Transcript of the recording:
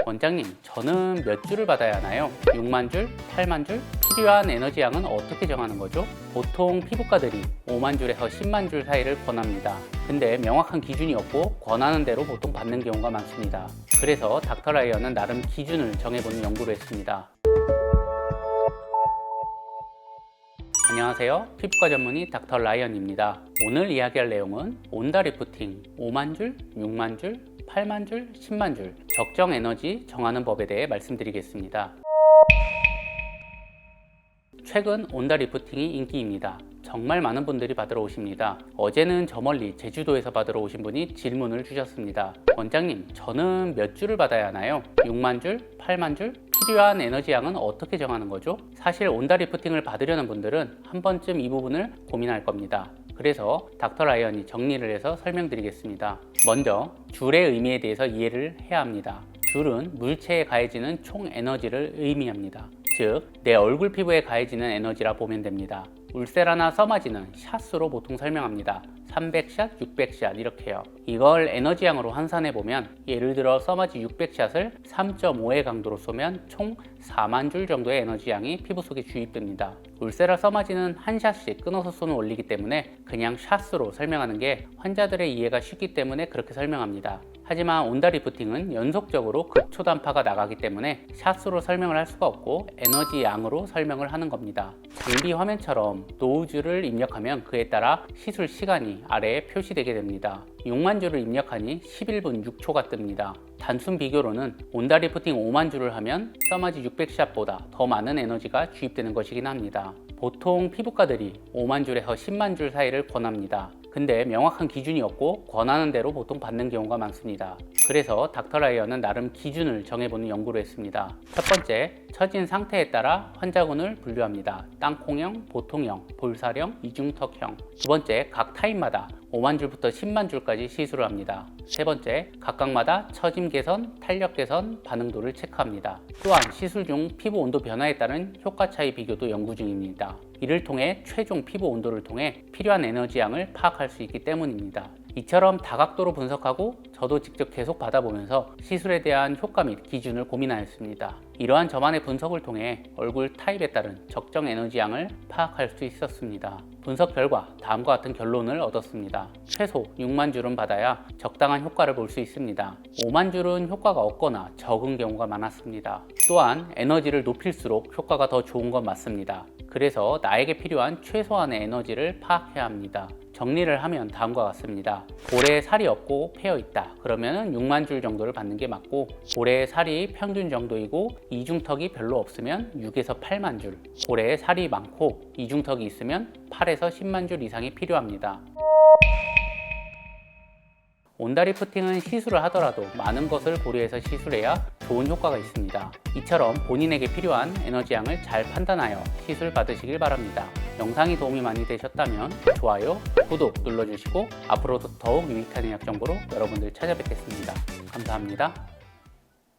원장님, 저는 몇 줄을 받아야 하나요? 6만 줄? 8만 줄? 필요한 에너지 양은 어떻게 정하는 거죠? 보통 피부과들이 5만 줄에서 10만 줄 사이를 권합니다. 근데 명확한 기준이 없고 권하는 대로 보통 받는 경우가 많습니다. 그래서 닥터라이언은 나름 기준을 정해보는 연구를 했습니다. 안녕하세요. 피부과 전문의 닥터 라이언입니다. 오늘 이야기할 내용은 온다리프팅 5만 줄, 6만 줄, 8만 줄, 10만 줄 적정 에너지 정하는 법에 대해 말씀드리겠습니다. 최근 온다리프팅이 인기입니다. 정말 많은 분들이 받으러 오십니다. 어제는 저 멀리 제주도에서 받으러 오신 분이 질문을 주셨습니다. 원장님, 저는 몇 줄을 받아야 하나요? 6만 줄? 8만 줄? 필요한 에너지 양은 어떻게 정하는 거죠? 사실 온다리프팅을 받으려는 분들은 한 번쯤 이 부분을 고민할 겁니다. 그래서 닥터 라이언이 정리를 해서 설명드리겠습니다. 먼저 줄의 의미에 대해서 이해를 해야 합니다. 줄은 물체에 가해지는 총 에너지를 의미합니다. 즉, 내 얼굴 피부에 가해지는 에너지라 보면 됩니다. 울세라나 써마지는 샷수로 보통 설명합니다. 300샷, 600샷 이렇게요. 이걸 에너지양으로 환산해 보면 예를 들어 써마지 600샷을 3.5의 강도로 쏘면 총 4만 줄 정도의 에너지양이 피부 속에 주입됩니다. 울세라 써마지는 한 샷씩 끊어서 쏘는 원리이기 때문에 그냥 샷수로 설명하는 게 환자들의 이해가 쉽기 때문에 그렇게 설명합니다. 하지만 온다리프팅은 연속적으로 극초단파가 나가기 때문에 샷수로 설명을 할 수가 없고 에너지 양으로 설명을 하는 겁니다. 장비 화면처럼 노우즈를 입력하면 그에 따라 시술 시간이 아래에 표시되게 됩니다. 6만 줄을 입력하니 11분 6초가 뜹니다. 단순 비교로는 온다리프팅 5만 줄을 하면 써마지 600샷보다 더 많은 에너지가 주입되는 것이긴 합니다. 보통 피부과들이 5만 줄에서 10만 줄 사이를 권합니다. 근데 명확한 기준이 없고 권하는 대로 보통 받는 경우가 많습니다. 그래서 닥터 라이언은 나름 기준을 정해보는 연구를 했습니다. 첫 번째, 처진 상태에 따라 환자군을 분류합니다. 땅콩형, 보통형, 볼살형, 이중턱형. 두 번째, 각 타입마다 5만 줄부터 10만 줄까지 시술을 합니다. 세 번째, 각각마다 처짐 개선, 탄력 개선, 반응도를 체크합니다. 또한 시술 중 피부 온도 변화에 따른 효과 차이 비교도 연구 중입니다. 이를 통해 최종 피부 온도를 통해 필요한 에너지 양을 파악할 수 있기 때문입니다. 이처럼 다각도로 분석하고 저도 직접 계속 받아보면서 시술에 대한 효과 및 기준을 고민하였습니다. 이러한 저만의 분석을 통해 얼굴 타입에 따른 적정 에너지 양을 파악할 수 있었습니다. 분석 결과 다음과 같은 결론을 얻었습니다. 최소 6만 줄은 받아야 적당한 효과를 볼 수 있습니다. 5만 줄은 효과가 없거나 적은 경우가 많았습니다. 또한 에너지를 높일수록 효과가 더 좋은 건 맞습니다. 그래서 나에게 필요한 최소한의 에너지를 파악해야 합니다. 정리를 하면 다음과 같습니다. 볼에 살이 없고 패여 있다. 그러면 6만 줄 정도를 받는 게 맞고, 볼에 살이 평균 정도이고 이중턱이 별로 없으면 6에서 8만 줄, 볼에 살이 많고 이중턱이 있으면 8에서 10만 줄 이상이 필요합니다. 온다리프팅은 시술을 하더라도 많은 것을 고려해서 시술해야 좋은 효과가 있습니다. 이처럼 본인에게 필요한 에너지양을 잘 판단하여 시술 받으시길 바랍니다. 영상이 도움이 많이 되셨다면 좋아요, 구독 눌러주시고 앞으로도 더욱 유익한 의학 정보로 여러분들 찾아뵙겠습니다. 감사합니다.